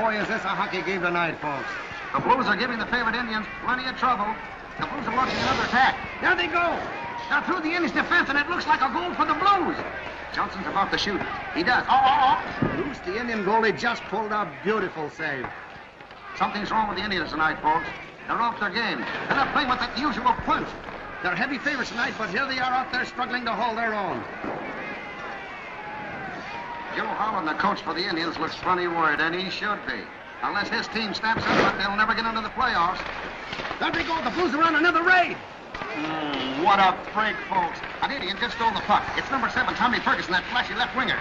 boy, is this a hockey game tonight, folks. The Blues are giving the favored Indians plenty of trouble. The Blues are launching another attack. There they go. They're through the Indians' defense, and it looks like a goal for the Blues. Johnson's about to shoot. He does. Bruce, the Indian goalie, just pulled a beautiful save. Something's wrong with the Indians tonight, folks. They're off their game. They're not playing with that usual punch. They're heavy favorites tonight, but here they are out there struggling to hold their own. Joe Holland, the coach for the Indians, looks funny worried, and he should be. Unless his team snaps up, they'll never get into the playoffs. There they go. The Blues are on another raid. What a break, folks. An Indian just stole the puck. It's number 7, Tommy Ferguson, that flashy left winger.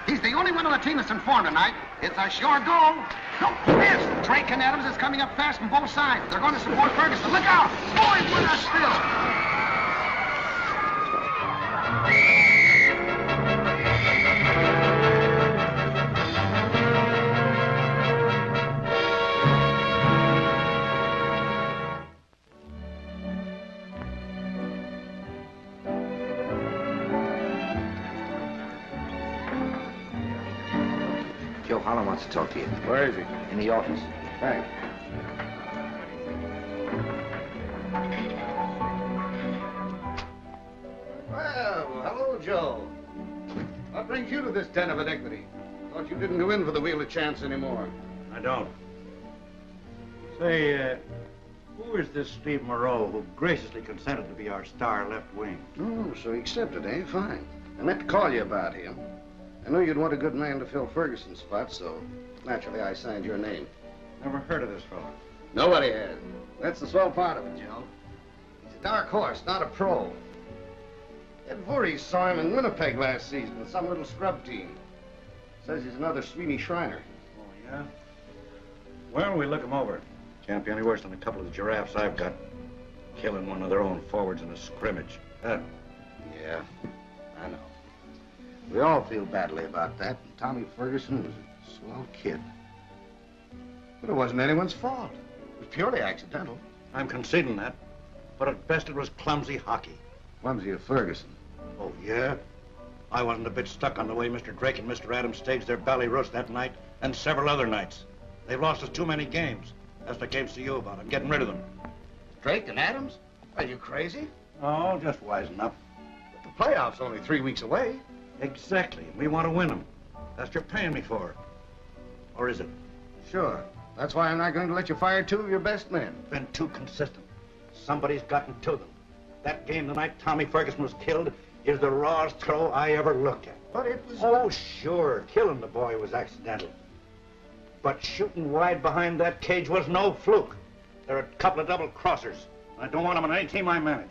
He's the only one on the team that's informed tonight. It's a sure goal. Don't miss. Drake and Adams is coming up fast from both sides. They're going to support Ferguson. Look out. Boys, what a steal. Joe Holland wants to talk to you. Where is he? In the office. Thanks. Well, hello, Joe. What brings you to this den of iniquity? Thought you didn't go in for the Wheel of Chance anymore. I don't. Say, who is this Steve Moreau who graciously consented to be our star left wing? Oh, so he accepted, eh? Fine. I meant to call you about him. I knew you'd want a good man to fill Ferguson's spot, so naturally I signed your name. Never heard of this fellow. Nobody has. That's the swell part of it, Joe. He's a dark horse, not a pro. Ed Voorhees saw him in Winnipeg last season with some little scrub team. Says he's another Sweeney Shriner. Oh, yeah? Well, we look him over. Can't be any worse than a couple of the giraffes I've got. Killing one of their own forwards in a scrimmage. Yeah, I know. We all feel badly about that. And Tommy Ferguson was a swell kid. But it wasn't anyone's fault. It was purely accidental. I'm conceding that. But at best it was clumsy hockey. Clumsy of Ferguson. Oh, yeah? I wasn't a bit stuck on the way Mr. Drake and Mr. Adams staged their bally roast that night and several other nights. They've lost us too many games. That's what I came to see you about. I'm getting rid of them. Drake and Adams? Are you crazy? Oh, just wisen up. But the playoffs only 3 weeks away. Exactly. We want to win them. That's what you're paying me for. Or is it? Sure. That's why I'm not going to let you fire 2 of your best men. Been too consistent. Somebody's gotten to them. That game the night Tommy Ferguson was killed is the rawest throw I ever looked at. But it was... Oh, sure. Killing the boy was accidental. But shooting wide behind that cage was no fluke. There are a couple of double crossers. I don't want them on any team I manage.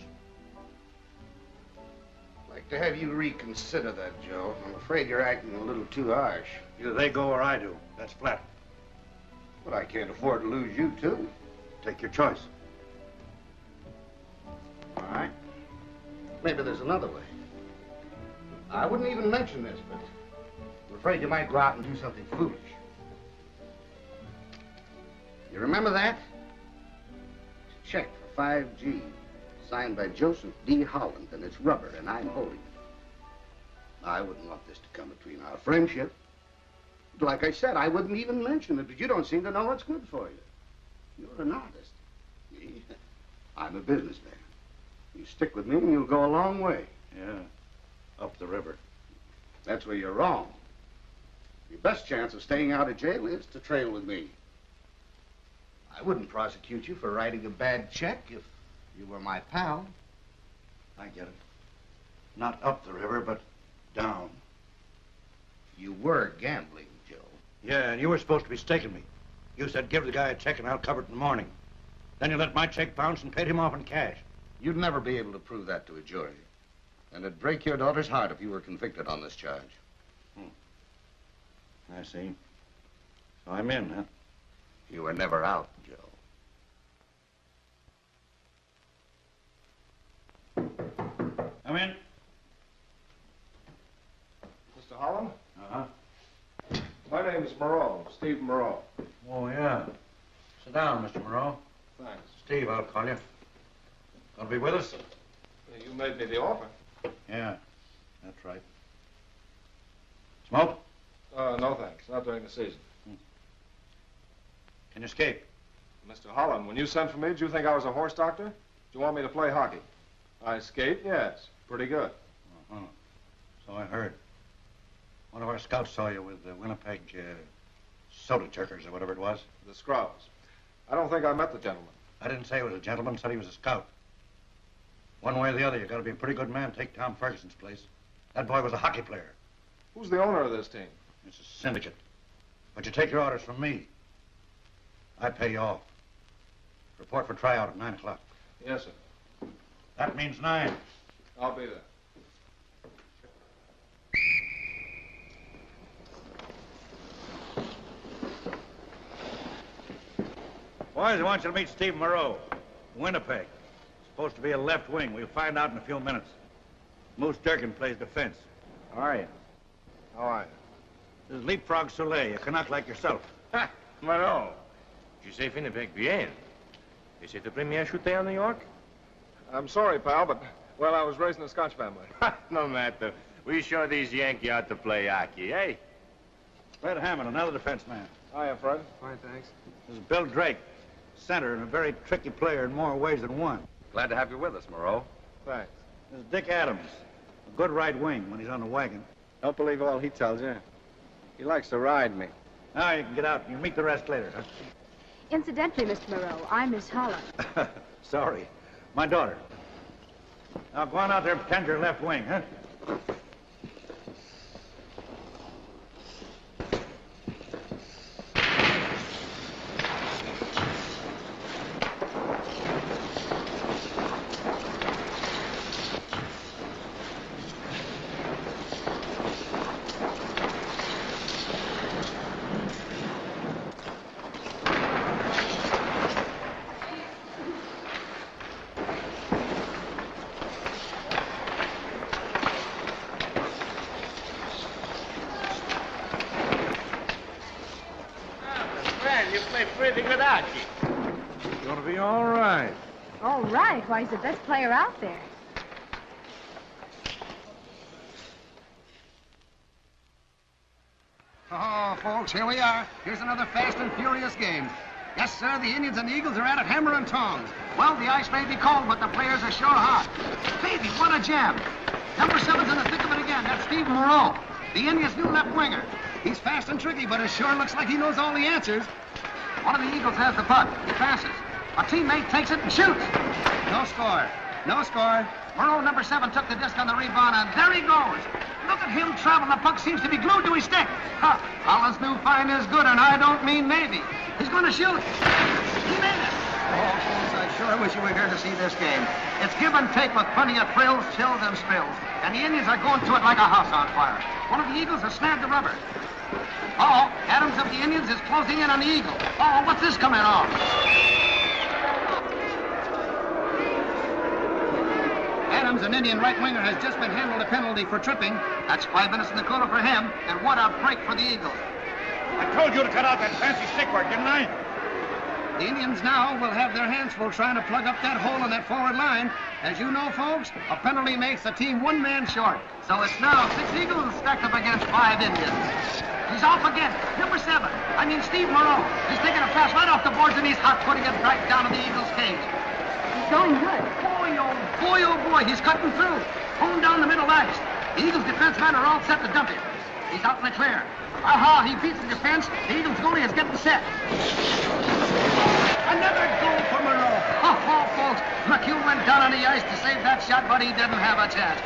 I'd like to have you reconsider that, Joe. I'm afraid you're acting a little too harsh. Either they go or I do. That's flat. But I can't afford to lose you, too. Take your choice. All right. Maybe there's another way. I wouldn't even mention this, but I'm afraid you might go out and do something foolish. You remember that? It's a check for 5G, signed by Joseph D. Holland, and it's rubber, and I'm holding it. I wouldn't want this to come between our friendship. Like I said, I wouldn't even mention it, but you don't seem to know what's good for you. You're an artist. Me, I'm a businessman. You stick with me and you'll go a long way. Yeah, up the river. That's where you're wrong. Your best chance of staying out of jail is to trail with me. I wouldn't prosecute you for writing a bad check if you were my pal. I get it. Not up the river, but down. You were gambling, Joe. Yeah, and you were supposed to be staking me. You said give the guy a check and I'll cover it in the morning. Then you let my check bounce and paid him off in cash. You'd never be able to prove that to a jury. And it'd break your daughter's heart if you were convicted on this charge. I see. So I'm in, huh? You were never out, Joe. Come in. Mr. Holland? Uh-huh. My name is Moreau, Steve Moreau. Oh, yeah. Sit down, Mr. Moreau. Thanks. Steve, I'll call you. Gonna be with us? You made me the offer. Yeah, that's right. Smoke? No, thanks. Not during the season. Can you skate? Mr. Holland, when you sent for me, did you think I was a horse doctor? Did you want me to play hockey? I skate, yes. Pretty good. Uh-huh. So I heard. One of our scouts saw you with the Winnipeg soda jerkers or whatever it was. The Scrubs. I don't think I met the gentleman. I didn't say he was a gentleman, said he was a scout. One way or the other, you got to be a pretty good man to take Tom Ferguson's place. That boy was a hockey player. Who's the owner of this team? It's a syndicate. But you take your orders from me. I pay you off. Report for tryout at 9 o'clock. Yes, sir. That means 9. I'll be there. Boys, I want you to meet Steve Moreau, Winnipeg. Supposed to be a left wing. We'll find out in a few minutes. Moose Durkin plays defense. How are you? How are you? This is Leapfrog Soleil, a Canuck like yourself. Ha! Moreau. Tu sais Winnipeg bien. Et c'est ta première chutée en New York? I'm sorry, pal, but, well, I was raised in a Scotch family. Ha! No matter. We show these Yankees how to play hockey, eh? Fred Hammond, another defenseman. Hiya, Fred. Fine, thanks. This is Bill Drake, center and a very tricky player in more ways than one. Glad to have you with us, Moreau. Thanks. This is Dick Adams, a good right wing when he's on the wagon. Don't believe all he tells you. He likes to ride me. Now you can get out. You can meet the rest later. Huh? Incidentally, Mr. Moreau, I'm Miss Holland. Sorry. My daughter. Now go on out there and pretend you're left wing, huh? You play pretty good hockey. It's gonna be all right. All right. Why, he's the best player out there. Oh, folks, here we are. Here's another fast and furious game. Yes, sir, the Indians and the Eagles are at it hammer and tongs. Well, the ice may be cold, but the players are sure hot. Baby, what a jam. Number 7's in the thick of it again. That's Steve Moreau, the Indians' new left winger. He's fast and tricky, but it sure looks like he knows all the answers. One of the Eagles has the puck. He passes. A teammate takes it and shoots. No score. No score. Moreau, number 7, took the disc on the rebound, and there he goes. Look at him travel. The puck seems to be glued to his stick. Huh. Holland's new find is good, and I don't mean maybe. He's going to shoot. He made it. Oh, folks, I sure wish you were here to see this game. It's give and take with plenty of thrills, chills, and spills. And the Indians are going to it like a house on fire. One of the Eagles has snagged the rubber. Uh-oh, Adams of the Indians is closing in on the Eagle. Oh, what's this coming off? Adams, an Indian right winger, has just been handled a penalty for tripping. That's 5 minutes in the quarter for him, and what a break for the Eagles. I told you to cut out that fancy stick work, didn't I? The Indians now will have their hands full trying to plug up that hole in that forward line. As you know, folks, a penalty makes the team one man short. So it's now 6 Eagles stacked up against 5 Indians. He's off again. Number 7. Steve Moreau. He's taking a pass right off the boards, and he's hot putting it right down to the Eagles' cage. He's going good. Boy, oh boy, he's cutting through. Home down the middle ice. The Eagles' defensemen are all set to dump him. He's out in the clear. Aha, he beats the defense. The Eagles' goalie is getting set. Another goal for Moreau. Oh, folks, McHugh went down on the ice to save that shot, but he didn't have a chance.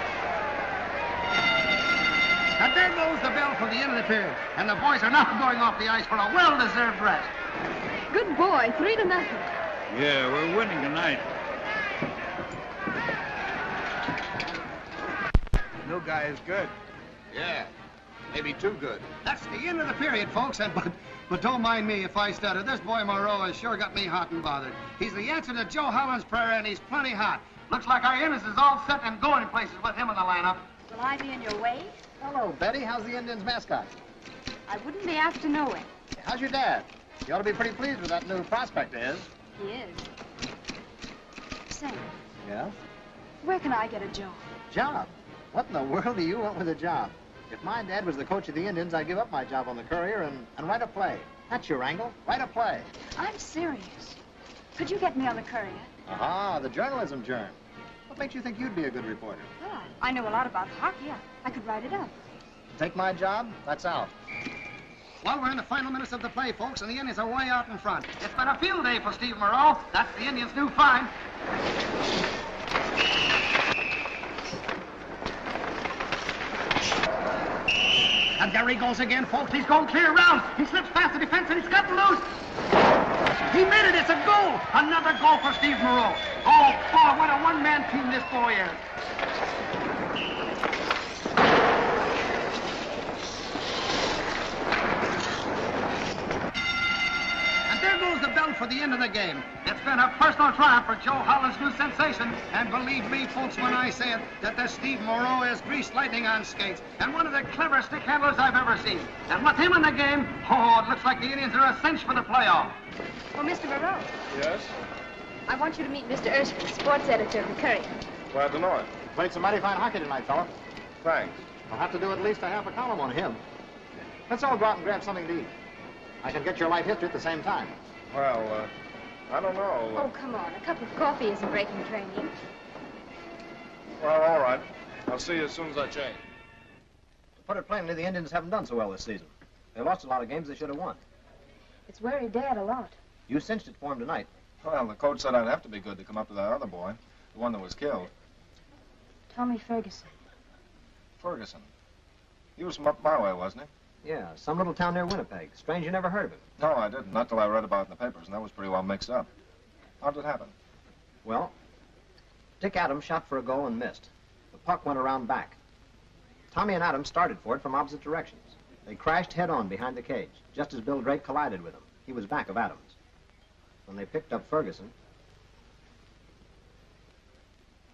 And there goes the bell for the end of the period. And the boys are now going off the ice for a well-deserved rest. Good boy. 3-0. Yeah, we're winning tonight. New guy is good. Yeah, maybe too good. That's the end of the period, folks. But don't mind me if I stutter. This boy Moreau has sure got me hot and bothered. He's the answer to Joe Holland's prayer, and he's plenty hot. Looks like our Indians is all set and going places with him in the lineup. Will I be in your way? Hello, Betty. How's the Indians' mascot? I wouldn't be asked to know it. How's your dad? You ought to be pretty pleased with that new prospect of his. He is. Say, Yeah? where can I get a job? Job? What in the world do you want with a job? If my dad was the coach of the Indians, I'd give up my job on the Courier and write a play. That's your angle. Write a play. I'm serious. Could you get me on the Courier? Aha, the journalism germ. What makes you think you'd be a good reporter? Well, I know a lot about hockey. I could write it up. Take my job? That's out. Well, we're in the final minutes of the play, folks, and the Indians are way out in front. It's been a field day for Steve Moreau. That's the Indians' new find. And there he goes again, folks. He's going clear around. He slips past the defense, and he's gotten loose. He made it. It's a goal. Another goal for Steve Moreau. Oh, boy, what a one-man team this boy is. There goes the bell for the end of the game. It's been a personal triumph for Joe Holland's new sensation. And believe me, folks, when I say it, that the Steve Moreau is greased lightning on skates. And one of the cleverest stick handlers I've ever seen. And with him in the game, oh, it looks like the Indians are a cinch for the playoff. Well, Mr. Moreau, Yes? I want you to meet Mr. Erskine, sports editor of the Courier. Glad to know it. Played some mighty fine hockey tonight, fella. Thanks. I'll have to do at least a half a column on him. Let's all go out and grab something to eat. I can get your life history at the same time. Well, I don't know. Oh, come on. A cup of coffee isn't breaking training. Well, all right. I'll see you as soon as I change. To put it plainly, the Indians haven't done so well this season. They lost a lot of games they should have won. It's worried Dad a lot. You cinched it for him tonight. Well, the coach said I'd have to be good to come up to that other boy, the one that was killed. Tommy Ferguson. Ferguson. He was from up my way, wasn't he? Yeah, some little town near Winnipeg. Strange you never heard of him. No, I didn't. Not till I read about it in the papers, and that was pretty well mixed up. How did it happen? Well, Dick Adams shot for a goal and missed. The puck went around back. Tommy and Adams started for it from opposite directions. They crashed head-on behind the cage, just as Bill Drake collided with him. He was back of Adams. When they picked up Ferguson...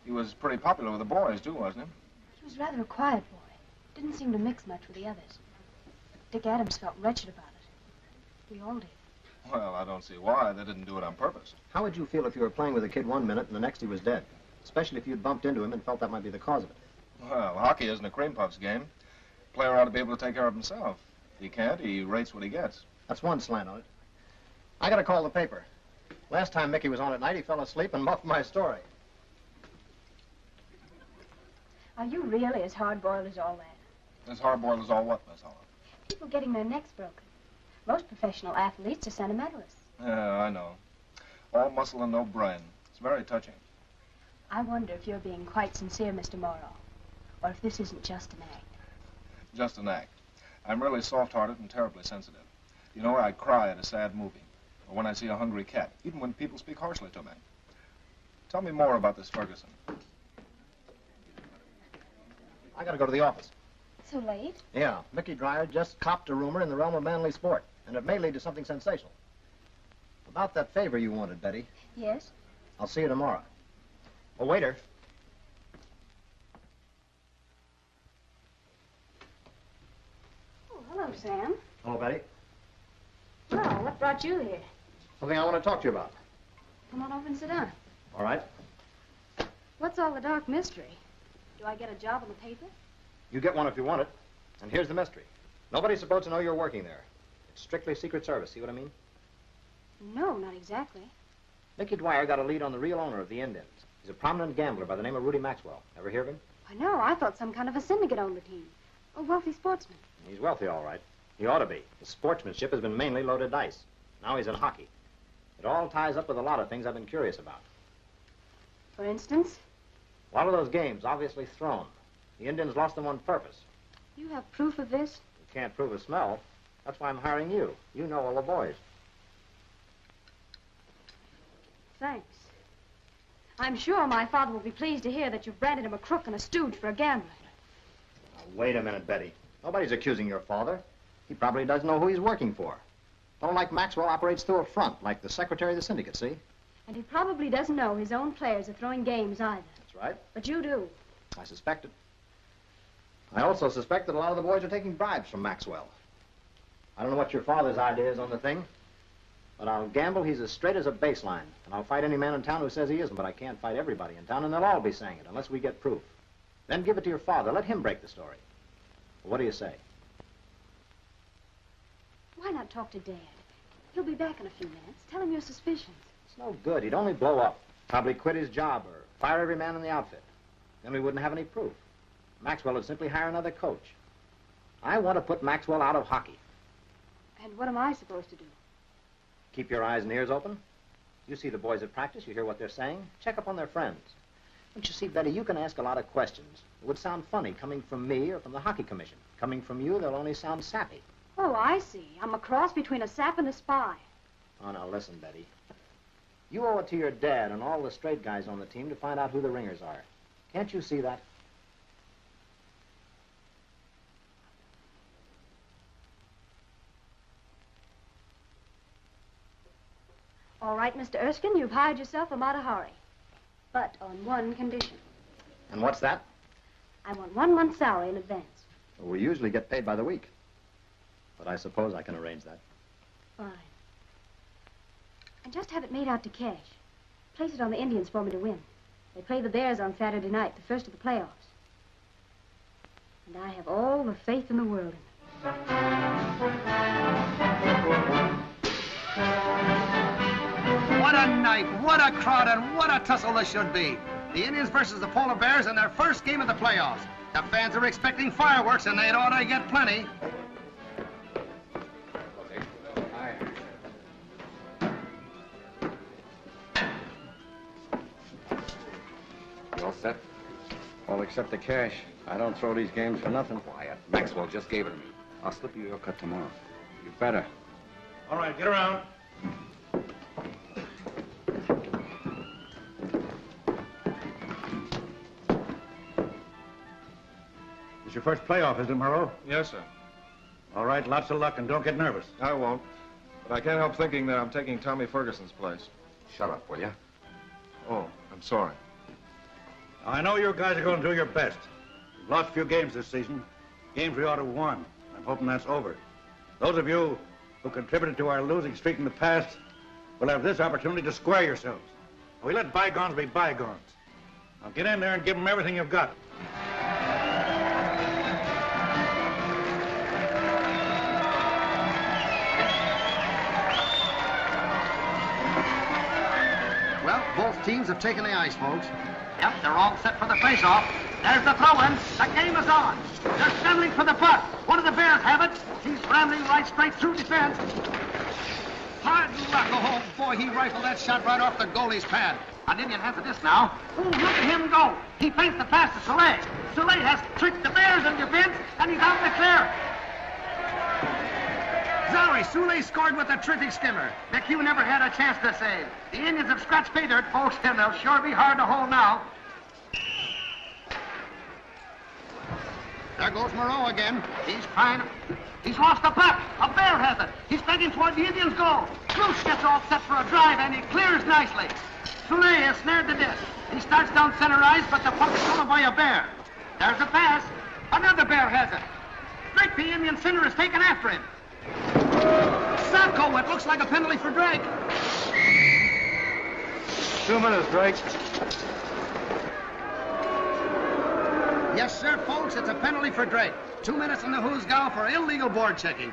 He was pretty popular with the boys, too, wasn't he? He was rather a quiet boy. Didn't seem to mix much with the others. Dick Adams felt wretched about it. We all did. Well, I don't see why. They didn't do it on purpose. How would you feel if you were playing with a kid 1 minute and the next he was dead? Especially if you'd bumped into him and felt that might be the cause of it. Well, hockey isn't a cream puffs game. The player ought to be able to take care of himself. If he can't, he rates what he gets. That's one slant on it. I gotta call the paper. Last time Mickey was on at night, he fell asleep and muffed my story. Are you really as hard-boiled as all that? As hard-boiled as all what, Miss Holland? People getting their necks broken. Most professional athletes are sentimentalists. Yeah, I know. All muscle and no brain. It's very touching. I wonder if you're being quite sincere, Mr. Morrow, or if this isn't just an act. Just an act. I'm really soft-hearted and terribly sensitive. You know, I cry at a sad movie, or when I see a hungry cat, even when people speak harshly to me. Tell me more about this Ferguson. I gotta go to the office. So late? Yeah, Mickey Dreyer just copped a rumor in the realm of manly sport, and it may lead to something sensational. About that favor you wanted, Betty. Yes? I'll see you tomorrow. Oh, waiter. Oh, hello, Sam. Hello, Betty. Well, what brought you here? Something I want to talk to you about. Come on over and sit down. All right. What's all the dark mystery? Do I get a job on the paper? You get one if you want it. And here's the mystery. Nobody's supposed to know you're working there. It's strictly Secret Service, see what I mean? No, not exactly. Mickey Dwyer got a lead on the real owner of the Indians. He's a prominent gambler by the name of Rudy Maxwell. Ever hear of him? I know. I thought some kind of a syndicate owned the team. A wealthy sportsman. He's wealthy, all right. He ought to be. His sportsmanship has been mainly loaded dice. Now he's in hockey. It all ties up with a lot of things I've been curious about. For instance? A lot of those games, obviously thrown. The Indians lost them on purpose. You have proof of this? You can't prove a smell. That's why I'm hiring you. You know all the boys. Thanks. I'm sure my father will be pleased to hear that you've branded him a crook and a stooge for a gambler. Now, wait a minute, Betty. Nobody's accusing your father. He probably doesn't know who he's working for. A fellow like Maxwell operates through a front, like the secretary of the syndicate, see? And he probably doesn't know his own players are throwing games either. That's right. But you do. I suspect it. I also suspect that a lot of the boys are taking bribes from Maxwell. I don't know what your father's idea is on the thing, but I'll gamble he's as straight as a baseline, and I'll fight any man in town who says he isn't, but I can't fight everybody in town, and they'll all be saying it, unless we get proof. Then give it to your father. Let him break the story. What do you say? Why not talk to Dad? He'll be back in a few minutes. Tell him your suspicions. It's no good. He'd only blow up. Probably quit his job or fire every man in the outfit. Then we wouldn't have any proof. Maxwell would simply hire another coach. I want to put Maxwell out of hockey. And what am I supposed to do? Keep your eyes and ears open. You see the boys at practice. You hear what they're saying. Check up on their friends. Don't you see, Betty, you can ask a lot of questions. It would sound funny coming from me or from the Hockey Commission. Coming from you, they'll only sound sappy. Oh, I see. I'm a cross between a sap and a spy. Oh, now listen, Betty. You owe it to your dad and all the straight guys on the team to find out who the ringers are. Can't you see that? All right, Mr. Erskine, you've hired yourself a mighty hurry. But on one condition. And what's that? I want 1 month's salary in advance. Well, we usually get paid by the week. But I suppose I can arrange that. Fine. And just have it made out to cash. Place it on the Indians for me to win. They play the Bears on Saturday night, the first of the playoffs. And I have all the faith in the world in them. What a night, what a crowd, and what a tussle this should be. The Indians versus the Polar Bears in their first game of the playoffs. The fans are expecting fireworks, and they'd ought to get plenty. You all set? All except the cash. I don't throw these games for nothing. Quiet. Maxwell just gave it to me. I'll slip you your cut tomorrow. You better. All right, get around. It's your first playoff, isn't it, Moreau? Yes, sir. All right, lots of luck, and don't get nervous. I won't. But I can't help thinking that I'm taking Tommy Ferguson's place. Shut up, will you? Oh, I'm sorry. I know you guys are going to do your best. You've lost a few games this season. Games we ought to have won. I'm hoping that's over. Those of you who contributed to our losing streak in the past will have this opportunity to square yourselves. We let bygones be bygones. Now get in there and give them everything you've got. Well, both teams have taken the ice, folks. Yep, they're all set for the face-off. There's the throw-in. The game is on. They're scrambling for the puck. One of the Bears have it. He's scrambling right straight through defense. Hard luck. Oh, boy, he rifled that shot right off the goalie's pad. An Indian has the disc now. Oh, look at him go. He feints the pass to Soleil. Soleil has tricked the Bears in defense, and he's out in the clear. Sorry, Soleil scored with a terrific skimmer. McHugh never had a chance to save. The Indians have scratched pay dirt, folks, and they'll sure be hard to hold now. There goes Moreau again. He's trying. He's lost the puck. A Bear has it. He's begging toward the Indians' goal. Bruce gets all set for a drive, and he clears nicely. Soleil has snared the disc. He starts down center ice, but the puck is stolen by a Bear. There's a pass. Another Bear has it. Drake, the Indian center, is taken after him. Sacco, it looks like a penalty for Drake. 2 minutes, Drake. Yes, sir, folks, it's a penalty for Drake. 2 minutes in the Hoosgow for illegal board checking.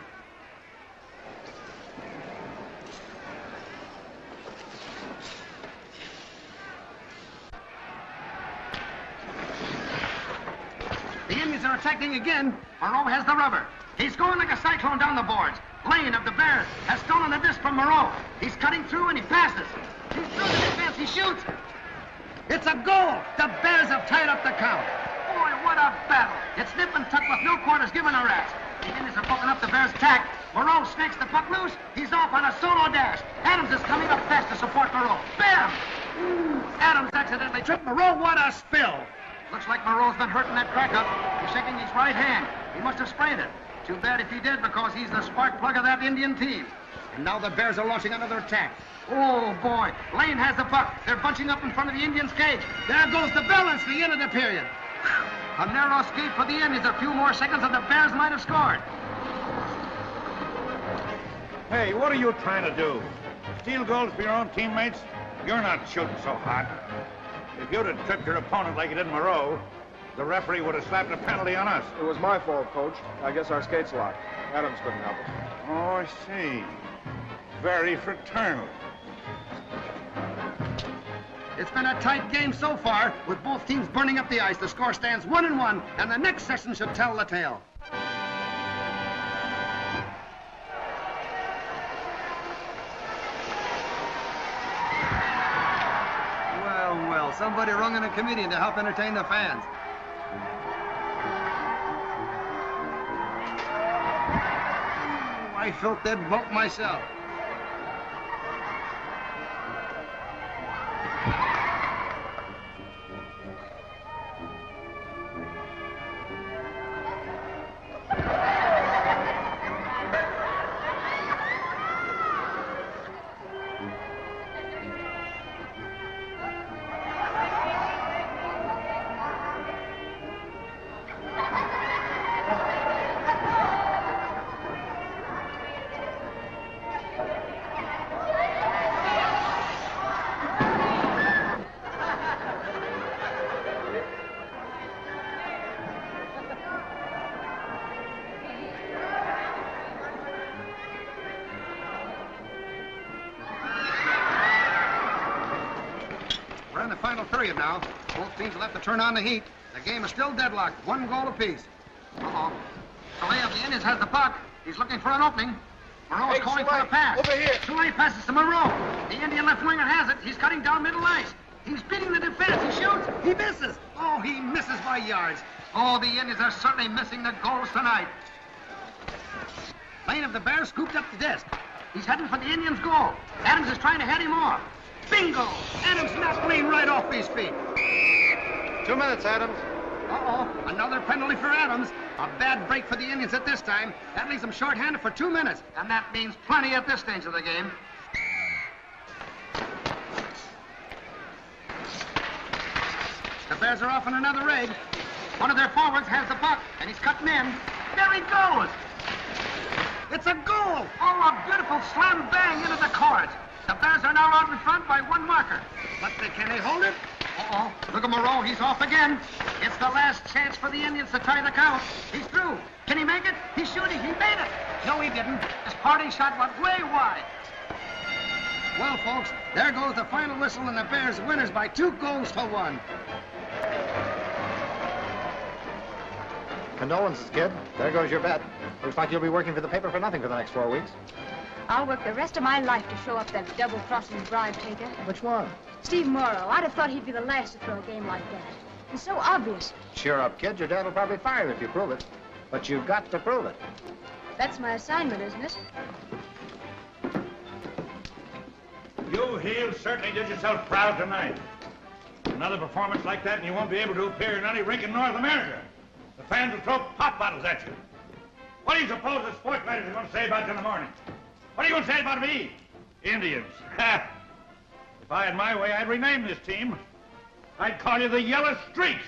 The Indians are attacking again. Moreau has the rubber. He's going like a cyclone down the boards. Lane of the Bears has stolen the disc from Moreau. He's cutting through and he passes. He's through the defense. He shoots. It's a goal. The Bears have tied up the count. Boy, what a battle. It's nip and tuck with no quarters given a rest. The Indians are poking up the Bears' tack. Moreau snakes the puck loose. He's off on a solo dash. Adams is coming up fast to support Moreau. Bam! Adams accidentally tripped Moreau. What a spill. Looks like Moreau's been hurting that crack up. He's shaking his right hand. He must have sprained it. Too bad if he did, because he's the spark plug of that Indian team. And now the Bears are launching another attack. Oh, boy. Lane has the puck. They're bunching up in front of the Indians' cage. There goes the bell. It's the end of the period. A narrow escape for the Indians. A few more seconds and the Bears might have scored. Hey, what are you trying to do? Steal goals for your own teammates? You're not shooting so hot. If you'd have tripped your opponent like you did Moreau, the referee would have slapped a penalty on us. It was my fault, Coach. I guess our skates locked. Adams couldn't help it. Oh, I see. very fraternal. It's been a tight game so far, with both teams burning up the ice. The score stands 1-1, and the next session should tell the tale. Well, somebody rung in a comedian to help entertain the fans. I felt that bump myself. Final period now. Both teams will have to turn on the heat. The game is still deadlocked, 1 goal apiece. Uh-oh. Soleil of the Indians has the puck. He's looking for an opening. Moreau is calling for a pass. Over here. Soleil passes to Moreau. The Indian left winger has it. He's cutting down middle ice. He's beating the defense. He shoots. He misses. Oh, he misses by yards. Oh, the Indians are certainly missing the goals tonight. Lane of the Bears scooped up the disc. He's heading for the Indians' goal. Adams is trying to head him off. Bingo! Adams knocked Lane right off his feet. 2 minutes, Adams. Uh-oh, another penalty for Adams. A bad break for the Indians at this time. That leaves them short-handed for 2 minutes. And that means plenty at this stage of the game. The Bears are off on another raid. One of their forwards has the puck, and he's cutting in. There he goes! It's a goal! Oh, a beautiful slam bang into the court. The Bears are now out in front by 1 marker. But can they hold it? Uh-oh. Look at Moreau. He's off again. It's the last chance for the Indians to tie the count. He's through. Can he make it? He's shooting. He made it. No, he didn't. His parting shot went way wide. Well, folks, there goes the final whistle, and the Bears winners by 2 goals to 1. Condolences, kid. There goes your bet. Looks like you'll be working for the paper for nothing for the next 4 weeks. I'll work the rest of my life to show up that double-crossing bribe-taker. Which one? Steve Morrow. I'd have thought he'd be the last to throw a game like that. It's so obvious. Cheer up, kid. Your dad will probably fire you if you prove it. But you've got to prove it. That's my assignment, isn't it? You heels certainly did yourself proud tonight. Another performance like that and you won't be able to appear in any rink in North America. The fans will throw pop bottles at you. What do you suppose the sports writers are going to say about you in the morning? What are you going to say about me? Indians. Ha! If I had my way, I'd rename this team. I'd call you the Yellow Streaks.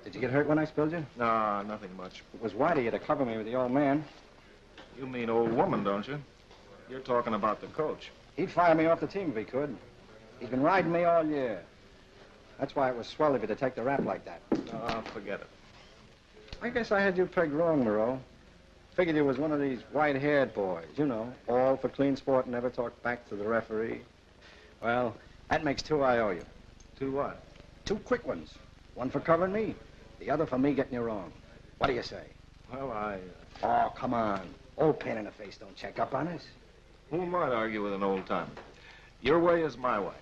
Did you get hurt when I spilled you? No, nothing much. It was wide of you to cover me with the old man. You mean old woman, don't you? You're talking about the coach. He'd fire me off the team if he could. He's been riding me all year. That's why it was swell of you to take the rap like that. Oh, forget it. I guess I had you pegged wrong, Moreau. Figured you was one of these white-haired boys, you know, all for clean sport and never talk back to the referee. Well, that makes 2 I owe you. 2 what? 2 quick ones. One for covering me, the other for me getting you wrong. What do you say? Well, Oh, come on. Old pain in the face don't check up on us. Who might argue with an old timer? Your way is my way.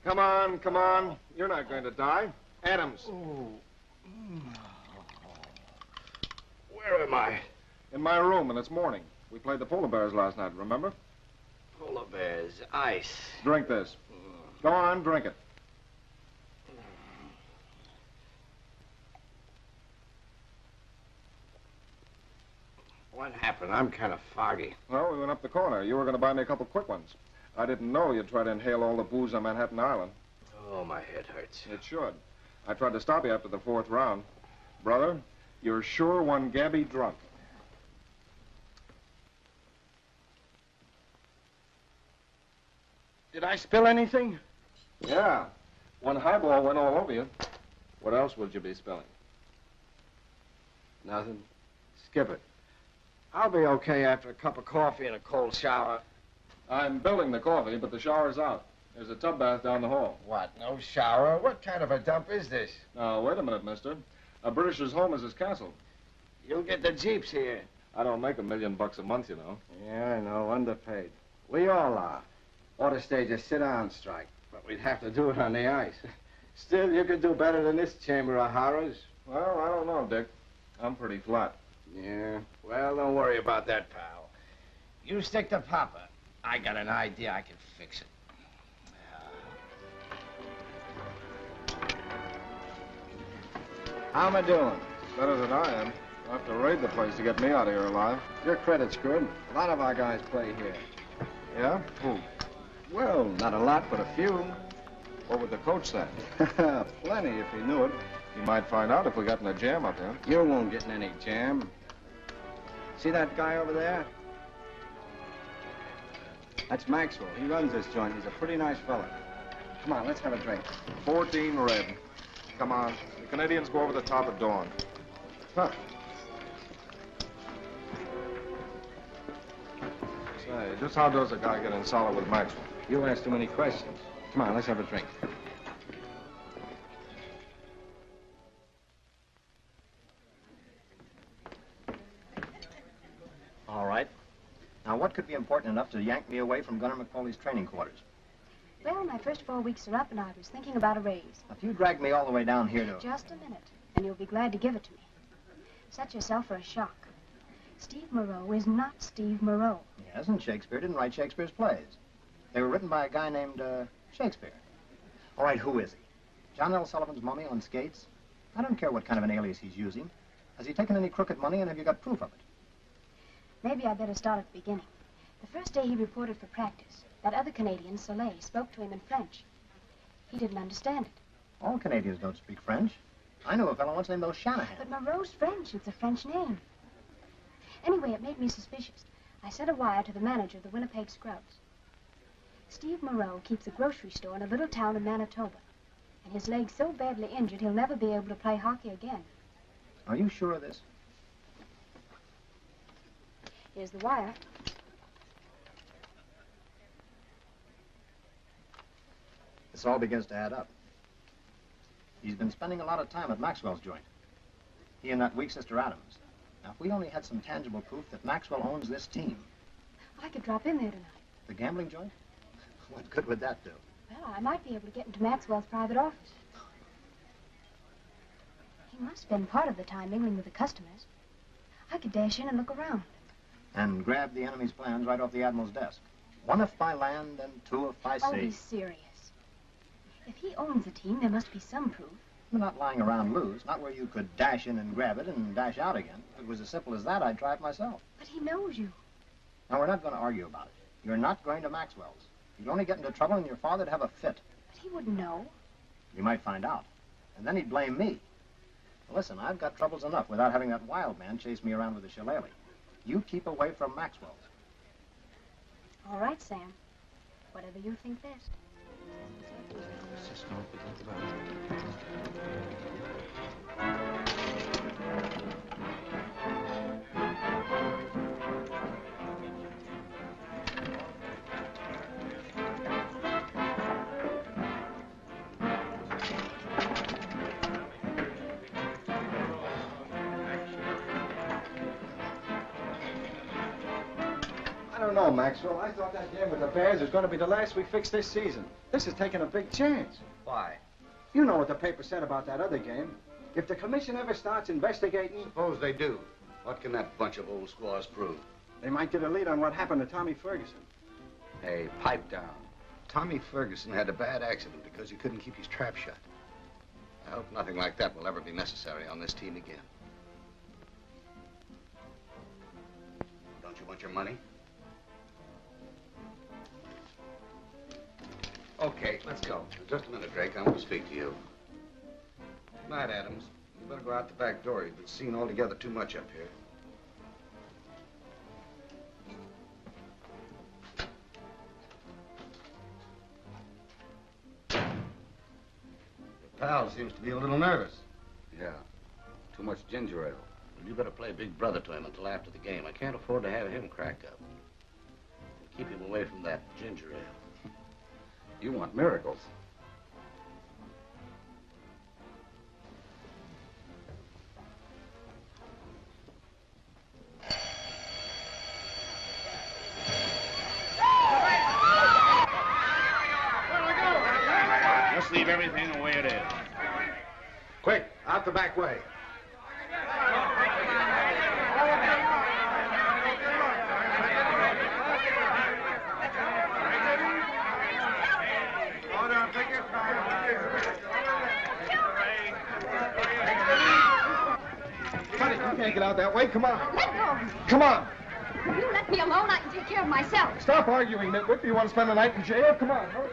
Come on, come on. You're not going to die. Adams. Where am I? In my room, and it's morning. We played the polar bears last night, remember? Polar bears, ice. Drink this. Go on, drink it. What happened? I'm kind of foggy. Well, we went up the corner. You were going to buy me a couple quick ones. I didn't know you'd try to inhale all the booze on Manhattan Island. Oh, my head hurts. It should. I tried to stop you after the 4th round. Brother, you're sure one Gabby drunk. Did I spill anything? Yeah. One highball went all over you. What else would you be spilling? Nothing. Skip it. I'll be okay after a cup of coffee and a cold shower. I'm building the coffee, but the shower's out. There's a tub bath down the hall. What, no shower? What kind of a dump is this? Now, wait a minute, mister. A Britisher's home is his castle. You'll get the jeeps here. I don't make $1 million a month, you know. Yeah, I know. Underpaid. We all are. Ought to stage a sit-down strike, but we'd have to do it on the ice. Still, you could do better than this chamber of horrors. Well, I don't know, Dick. I'm pretty flat. Yeah. Well, don't worry about that, pal. You stick to Papa. I got an idea. I can fix it. How am I doing? Better than I am. You'll have to raid the place to get me out of here alive. Your credit's good. A lot of our guys play here. Yeah? Who? Well, not a lot, but a few. What would the coach say? Plenty if he knew it. He might find out if we got in a jam up here. You won't get in any jam. See that guy over there? That's Maxwell. He runs this joint. He's a pretty nice fella. Come on, let's have a drink. 14 red. Come on. The Canadians go over the top at dawn. Huh. Say, just how does a guy get in solid with Maxwell? You ask too many questions. Come on, let's have a drink. All right. Now, what could be important enough to yank me away from Gunner McFoley's training quarters? Well, my first 4 weeks are up, and I was thinking about a raise. If you drag me all the way down here to... Just a minute, and you'll be glad to give it to me. Set yourself for a shock. Steve Moreau is not Steve Moreau. Yes, and Shakespeare didn't write Shakespeare's plays. They were written by a guy named, Shakespeare. All right, who is he? John L. Sullivan's mummy on skates? I don't care what kind of an alias he's using. Has he taken any crooked money, and have you got proof of it? Maybe I'd better start at the beginning. The first day he reported for practice, that other Canadian, Soleil, spoke to him in French. He didn't understand it. All Canadians don't speak French. I know a fellow once named O'Shanahan. But Moreau's French. It's a French name. Anyway, it made me suspicious. I sent a wire to the manager of the Winnipeg Scrubs. Steve Moreau keeps a grocery store in a little town in Manitoba. And his leg's so badly injured, he'll never be able to play hockey again. Are you sure of this? Here's the wire. This all begins to add up. He's been spending a lot of time at Maxwell's joint. He and that weak sister Adams. Now, if we only had some tangible proof that Maxwell owns this team. I could drop in there tonight. The gambling joint? What good would that do? Well, I might be able to get into Maxwell's private office. He must spend part of the time mingling with the customers. I could dash in and look around. And grab the enemy's plans right off the Admiral's desk. 1 if by land and 2 if by sea. Oh, be serious. If he owns the team, there must be some proof. We're not lying around loose, not where you could dash in and grab it and dash out again. If it was as simple as that, I'd try it myself. But he knows you. Now, we're not going to argue about it. You're not going to Maxwell's. You'd only get into trouble and your father'd have a fit. But he wouldn't know. You might find out. And then he'd blame me. Listen, I've got troubles enough without having that wild man chase me around with a shillelagh. You keep away from Maxwell's. All right, Sam. Whatever you think best. I don't know, Maxwell. I thought that game with the Bears was going to be the last we fixed this season. This is taking a big chance. Why? You know what the paper said about that other game. If the commission ever starts investigating... Suppose they do. What can that bunch of old squaws prove? They might get a lead on what happened to Tommy Ferguson. Hey, pipe down. Tommy Ferguson had a bad accident because he couldn't keep his trap shut. I hope nothing like that will ever be necessary on this team again. Don't you want your money? Okay, let's go. Just a minute, Drake. I want to speak to you. Good night, Adams. You better go out the back door. You've been seen altogether too much up here. pal seems to be a little nervous. Yeah. Too much ginger ale. Well, you better play big brother to him until after the game. I can't afford to have him cracked up. And keep him away from that ginger ale. You want miracles. Just leave everything the way it is. Quick, out the back way. Honey, you can't get out that way. Come on. Let go. Come on. If you let me alone, I can take care of myself. Stop arguing, Nitwit. Do you want to spend the night in jail? Come on. Hurry.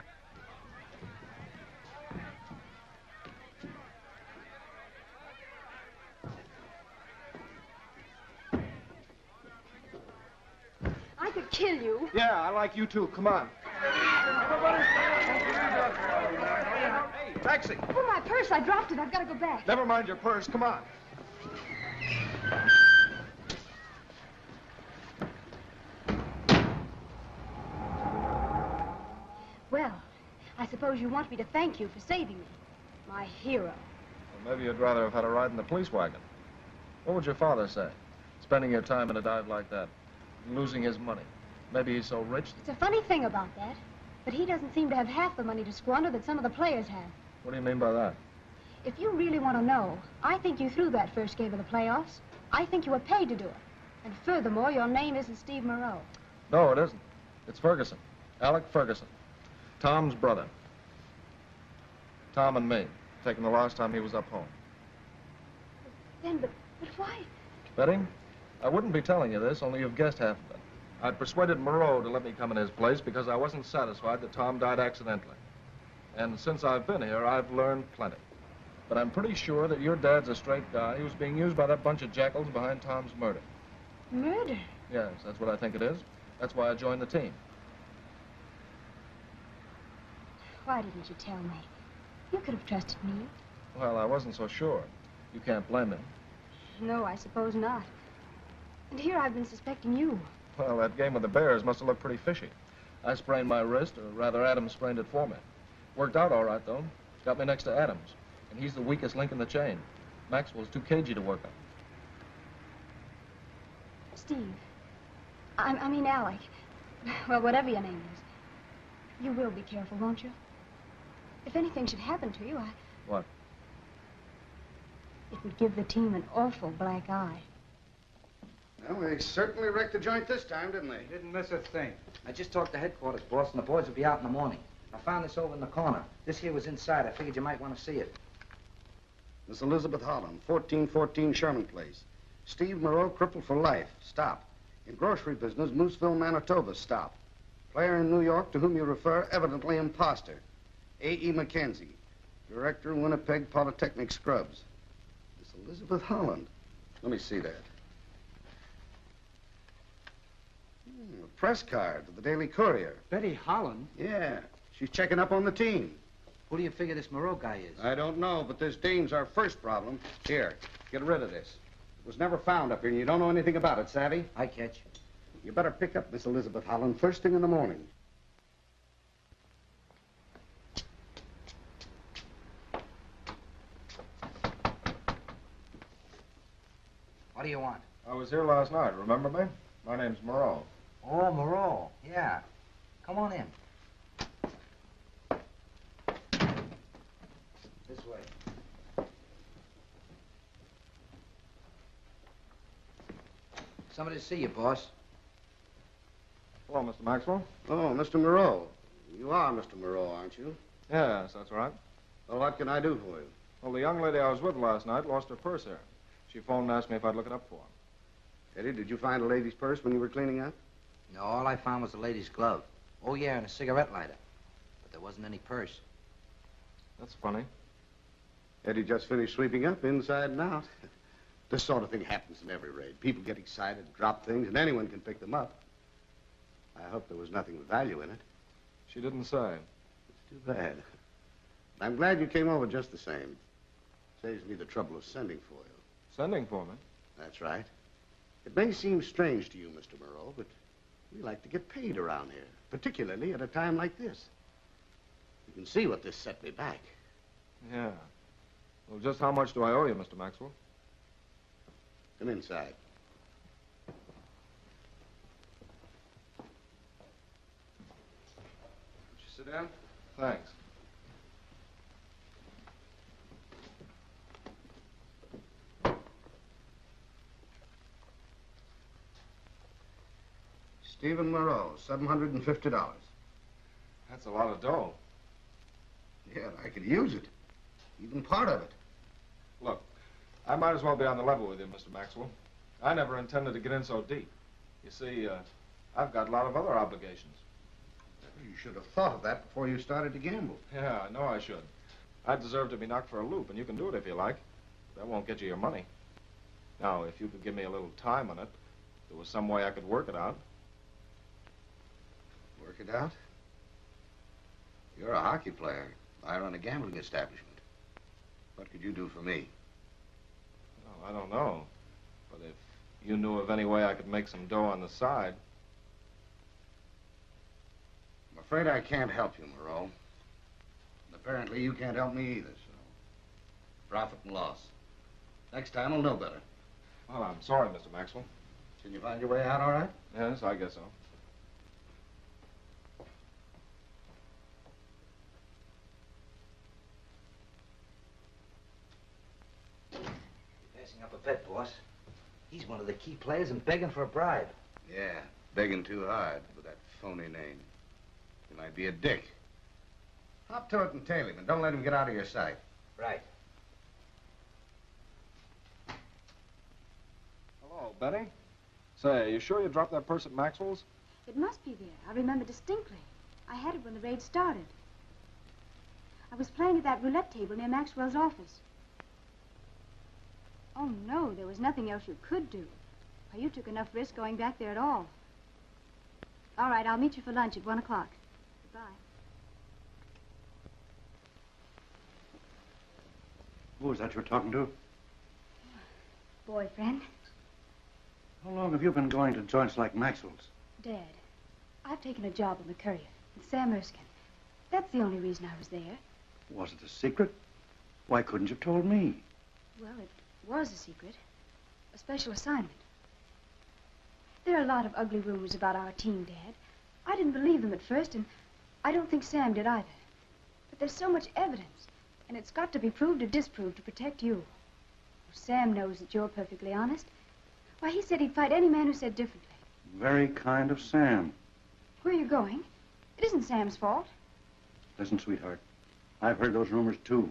I could kill you. Yeah, I like you too. Come on. Hey, taxi. Oh, my purse. I dropped it. I've got to go back. Never mind your purse. Come on. Well, I suppose you want me to thank you for saving me. My hero. Well, maybe you'd rather have had a ride in the police wagon. What would your father say? Spending your time in a dive like that, losing his money. Maybe he's so rich. It's a funny thing about that, but he doesn't seem to have half the money to squander that some of the players have. What do you mean by that? If you really want to know, I think you threw that first game of the playoffs. I think you were paid to do it. And furthermore, your name isn't Steve Moreau. No, it isn't. It's Ferguson. Alec Ferguson. Tom's brother. Tom and me, taking the last time he was up home. But why? Betty, I wouldn't be telling you this, only you've guessed half of it. I'd persuaded Moreau to let me come in his place because I wasn't satisfied that Tom died accidentally. And since I've been here, I've learned plenty. But I'm pretty sure that your dad's a straight guy who's being used by that bunch of jackals behind Tom's murder. Murder? Yes, that's what I think it is. That's why I joined the team. Why didn't you tell me? You could have trusted me. Well, I wasn't so sure. You can't blame me. No, I suppose not. And here I've been suspecting you. Well, that game with the Bears must have looked pretty fishy. I sprained my wrist, or rather Adams sprained it for me. Worked out all right, though. Got me next to Adams. And he's the weakest link in the chain. Maxwell's too cagey to work on. Steve. I mean Alec. Well, whatever your name is. You will be careful, won't you? If anything should happen to you, What? It would give the team an awful black eye. Well, they certainly wrecked the joint this time, didn't they? Didn't miss a thing. I just talked to headquarters, boss, and the boys will be out in the morning. I found this over in the corner. This here was inside. I figured you might want to see it. Miss Elizabeth Holland, 1414 Sherman Place. Steve Moreau, crippled for life. Stop. In grocery business, Mooseville, Manitoba. Stop. Player in New York to whom you refer, evidently imposter. A.E. Mackenzie, Director, Winnipeg Polytechnic Scrubs. Miss Elizabeth Holland. Let me see that. A press card to the Daily Courier. Betty Holland? Yeah, she's checking up on the team. Who do you figure this Moreau guy is? I don't know, but this dame's our first problem. Here, get rid of this. It was never found up here, and you don't know anything about it, savvy? I catch. You better pick up Miss Elizabeth Holland first thing in the morning. What do you want? I was here last night, remember me? My name's Moreau. Oh, Moreau. Yeah. Come on in. This way. Somebody to see you, boss. Hello, Mr. Maxwell. Oh, Mr. Moreau. You are Mr. Moreau, aren't you? Yes, that's right. Well, what can I do for you? Well, the young lady I was with last night lost her purse here. She phoned and asked me if I'd look it up for her. Eddie, did you find a lady's purse when you were cleaning up? No, all I found was a lady's glove. Oh, yeah, and a cigarette lighter. But there wasn't any purse. That's funny. Eddie just finished sweeping up inside and out. This sort of thing happens in every raid. People get excited, drop things, and anyone can pick them up. I hope there was nothing of value in it. She didn't say. It's too bad. I'm glad you came over just the same. Saves me the trouble of sending for you. Sending for me? That's right. It may seem strange to you, Mr. Moreau, but we like to get paid around here, particularly at a time like this. You can see what this set me back. Yeah. Well, just how much do I owe you, Mr. Maxwell? Come inside. Would you sit down? Thanks. Stephen Moreau, $750. That's a lot of dough. Yeah, I could use it. Even part of it. Look, I might as well be on the level with you, Mr. Maxwell. I never intended to get in so deep. You see, I've got a lot of other obligations. You should have thought of that before you started to gamble. Yeah, I know I should. I deserve to be knocked for a loop, and you can do it if you like. That won't get you your money. Now, if you could give me a little time on it, if there was some way I could work it out. Work it out? You're a hockey player. I run a gambling establishment. What could you do for me? Well, I don't know. But if you knew of any way I could make some dough on the side... I'm afraid I can't help you, Moreau. And apparently you can't help me either, so... profit and loss. Next time I'll know better. Well, I'm sorry, Mr. Maxwell. Can you find your way out all right? Yes, I guess so. Passing up a bet, boss. He's one of the key players and begging for a bribe. Yeah, begging too hard with that phony name. He might be a dick. Hop to it and tail him, and don't let him get out of your sight. Right. Hello, Betty. Say, you sure you dropped that purse at Maxwell's? It must be there. I remember distinctly. I had it when the raid started. I was playing at that roulette table near Maxwell's office. Oh, no, there was nothing else you could do. Why, you took enough risk going back there at all. All right, I'll meet you for lunch at 1 o'clock. Goodbye. Who was that you were talking to? Boyfriend. How long have you been going to joints like Maxwell's? Dad, I've taken a job in the Courier with Sam Erskine. That's the only reason I was there. Was it a secret? Why couldn't you have told me? Well, it was a secret. A special assignment. There are a lot of ugly rumors about our team, Dad. I didn't believe them at first, and I don't think Sam did either. But there's so much evidence, and it's got to be proved or disproved to protect you. Sam knows that you're perfectly honest. Why, he said he'd fight any man who said differently. Very kind of Sam. Where are you going? It isn't Sam's fault. Listen, sweetheart, I've heard those rumors too.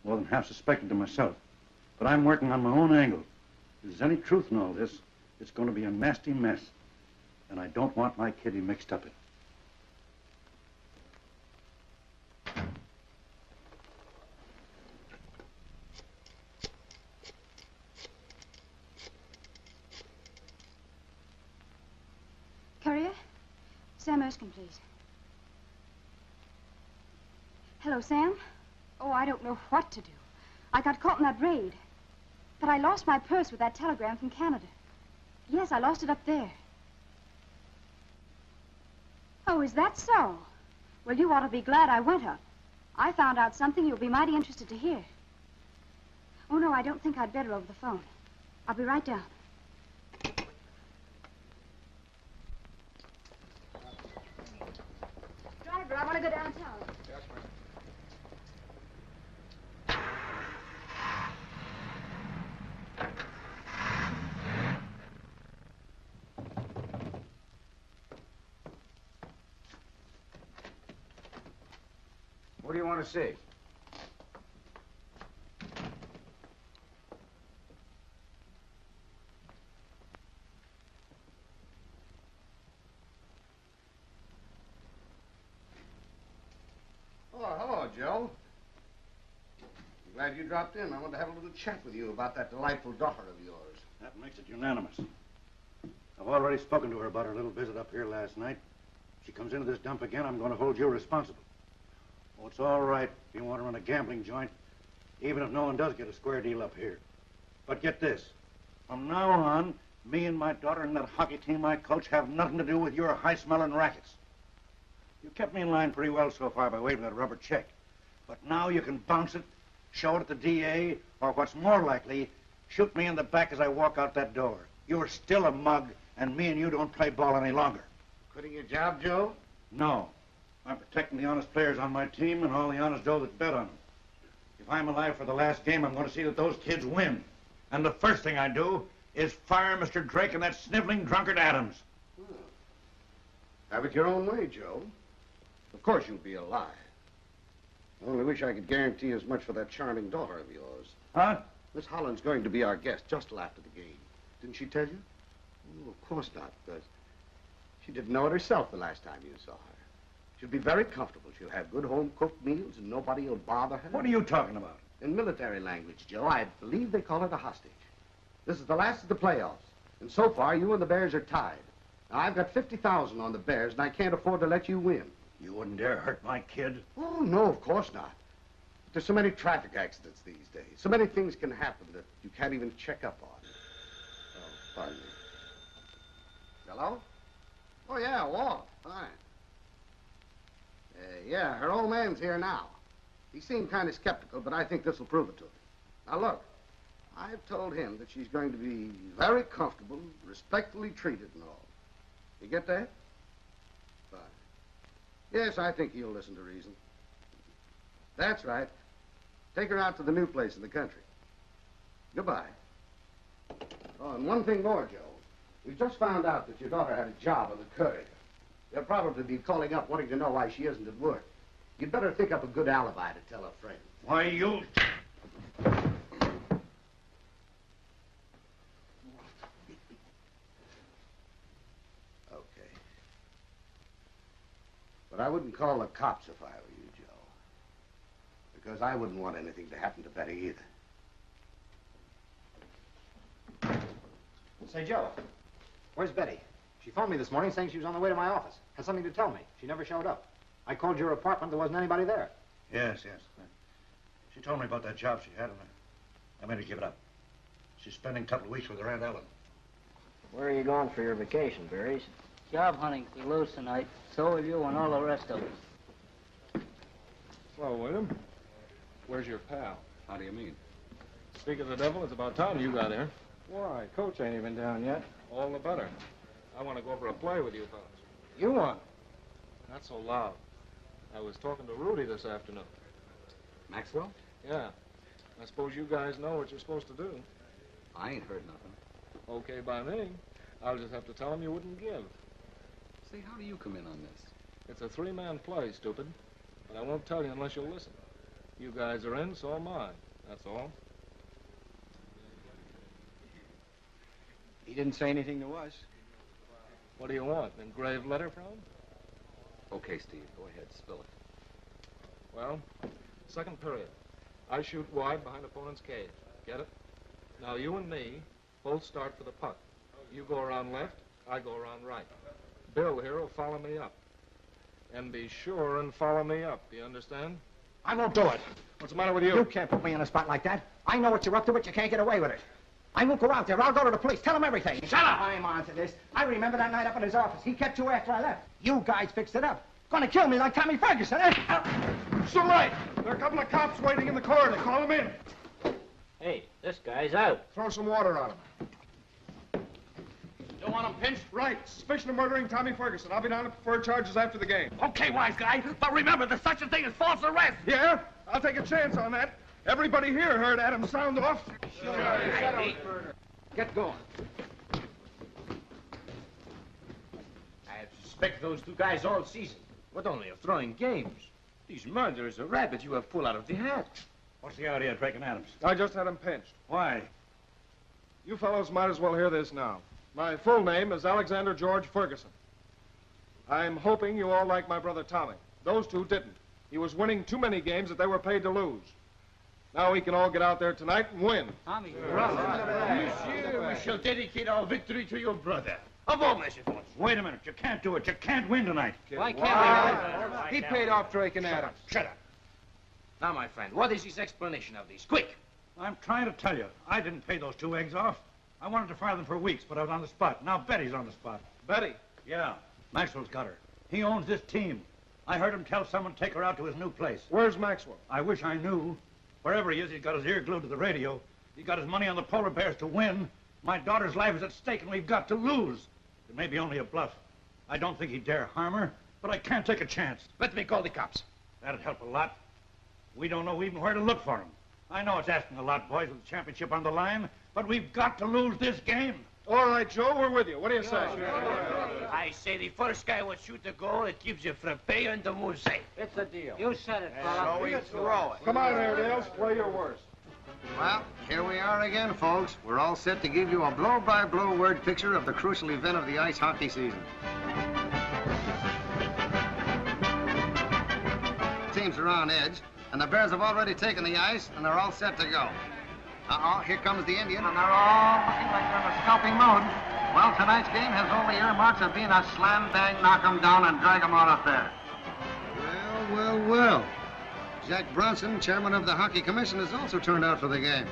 More than half suspected them myself. But I'm working on my own angle. If there's any truth in all this, it's going to be a nasty mess. And I don't want my kitty mixed up in it. Courier? Sam Erskine, please. Hello, Sam? Oh, I don't know what to do. I got caught in that raid. But I lost my purse with that telegram from Canada. Yes, I lost it up there. Oh, is that so? Well, you ought to be glad I went up. I found out something you'll be mighty interested to hear. Oh, no, I don't think I'd better over the phone. I'll be right down. Driver, I want to go downtown. Yes, ma'am. What do you want to see? Oh, hello, Joe. I'm glad you dropped in. I wanted to have a little chat with you about that delightful daughter of yours. That makes it unanimous. I've already spoken to her about her little visit up here last night. If she comes into this dump again, I'm going to hold you responsible. Oh, it's all right if you want to run a gambling joint, even if no one does get a square deal up here. But get this. From now on, me and my daughter and that hockey team I coach have nothing to do with your high-smelling rackets. You kept me in line pretty well so far by waving that rubber check. But now you can bounce it, show it at the DA, or what's more likely, shoot me in the back as I walk out that door. You're still a mug, and me and you don't play ball any longer. Quitting your job, Joe? No. I'm protecting the honest players on my team and all the honest dough that bet on them. If I'm alive for the last game, I'm going to see that those kids win. And the first thing I do is fire Mr. Drake and that sniveling drunkard Adams. Well, have it your own way, Joe. Of course you'll be alive. I only wish I could guarantee as much for that charming daughter of yours. Huh? Miss Holland's going to be our guest just till after the game. Didn't she tell you? Oh, of course not, because she didn't know it herself the last time you saw her. She'll be very comfortable. She'll have good home-cooked meals, and nobody will bother her. What are you talking about? In military language, Joe, I believe they call it a hostage. This is the last of the playoffs, and so far, you and the Bears are tied. Now, I've got $50,000 on the Bears, and I can't afford to let you win. You wouldn't dare hurt my kid? Oh, no, of course not. But there's so many traffic accidents these days. So many things can happen that you can't even check up on. Oh, pardon me. Hello? Oh, yeah, Walt. Fine. Yeah, her old man's here now. He seemed kind of skeptical, but I think this will prove it to him. Now, look, I've told him that she's going to be very comfortable, respectfully treated and all. You get that? Fine. Yes, I think he'll listen to reason. That's right. Take her out to the new place in the country. Goodbye. Oh, and one thing more, Joe. We've just found out that your daughter had a job on the courier. They'll probably be calling up wanting to know why she isn't at work. You'd better think up a good alibi to tell her friend. Why, you... Okay. But I wouldn't call the cops if I were you, Joe. Because I wouldn't want anything to happen to Betty either. Say, Joe, where's Betty? She phoned me this morning saying she was on the way to my office. Had something to tell me. She never showed up. I called your apartment. There wasn't anybody there. Yes. She told me about that job she had, and I made her give it up. She's spending a couple of weeks with her Aunt Ellen. Where are you going for your vacation, Berries? Job hunting. We lose tonight. So are you and all the rest of us. Well, William, where's your pal? How do you mean? Speak of the devil, it's about time you got here. Why, Coach ain't even down yet. All the better. I want to go for a play with you fellas. You want? Not so loud. I was talking to Rudy this afternoon. Maxwell? Yeah. I suppose you guys know what you're supposed to do. I ain't heard nothing. Okay by me. I'll just have to tell him you wouldn't give. Say, how do you come in on this? It's a three-man play, stupid. But I won't tell you unless you'll listen. You guys are in, so am I. That's all. He didn't say anything to us. What do you want? An engraved letter from him? Okay, Steve, go ahead, spill it. Well, second period. I shoot wide behind opponent's cage. Get it? Now, you and me both start for the puck. You go around left, I go around right. Bill here will follow me up. And be sure and follow me up. Do you understand? I won't do it. What's the matter with you? You can't put me in a spot like that. I know what you're up to, but you can't get away with it. I won't go out there. I'll go to the police. Tell them everything. Shut up! I'm on to this. I remember that night up in his office. He kept you after I left. You guys fixed it up. Gonna kill me like Tommy Ferguson, eh? So right. There are a couple of cops waiting in the corridor. Call them in. Hey, this guy's out. Throw some water on him. You want him pinched? Right. Suspicion of murdering Tommy Ferguson. I'll be down to preferred charges after the game. Okay, wise guy, but remember there's such a thing as false arrest. Yeah? I'll take a chance on that. Everybody here heard Adam sound off. Sure. Get going. I have suspected those two guys all season, but only of throwing games. These murderers are rabbits you have pulled out of the hat. What's the idea of Drake and Adams? I just had him pinched. Why? You fellows might as well hear this now. My full name is Alexander George Ferguson. I'm hoping you all like my brother Tommy. Those two didn't. He was winning too many games that they were paid to lose. Now we can all get out there tonight and win. Tommy, Monsieur, we shall dedicate our victory to your brother. Of all merciful. Wait a minute. You can't do it. You can't win tonight. why can't we? He paid off Drake and Adams. Shut up. Now, my friend, what is his explanation of this? Quick! I'm trying to tell you. I didn't pay those 2 eggs off. I wanted to fire them for weeks, but I was on the spot. Now Betty's on the spot. Betty? Yeah. Maxwell's got her. He owns this team. I heard him tell someone to take her out to his new place. Where's Maxwell? I wish I knew. Wherever he is, he's got his ear glued to the radio. He got his money on the polar bears to win. My daughter's life is at stake, and we've got to lose. It may be only a bluff. I don't think he'd dare harm her, but I can't take a chance. Let me call the cops. That'd help a lot. We don't know even where to look for him. I know it's asking a lot, boys, with the championship on the line, but we've got to lose this game. All right, Joe, we're with you. What do you say? I say the first guy would shoot the goal, it gives you frappe and the musée. It's a deal. You said it, fella. So we throw it. Come on, Airedales. Play your worst. Well, here we are again, folks. We're all set to give you a blow-by-blow word picture of the crucial event of the ice hockey season. Teams are on edge, and the Bears have already taken the ice, and they're all set to go. Uh-oh, here comes the Indian, and they're all looking like they're in a scalping mode. Well, tonight's game has all the earmarks of being a slam-bang, knock 'em down, and drag 'em out affair. Well. Jack Bronson, chairman of the Hockey Commission, has also turned out for the game.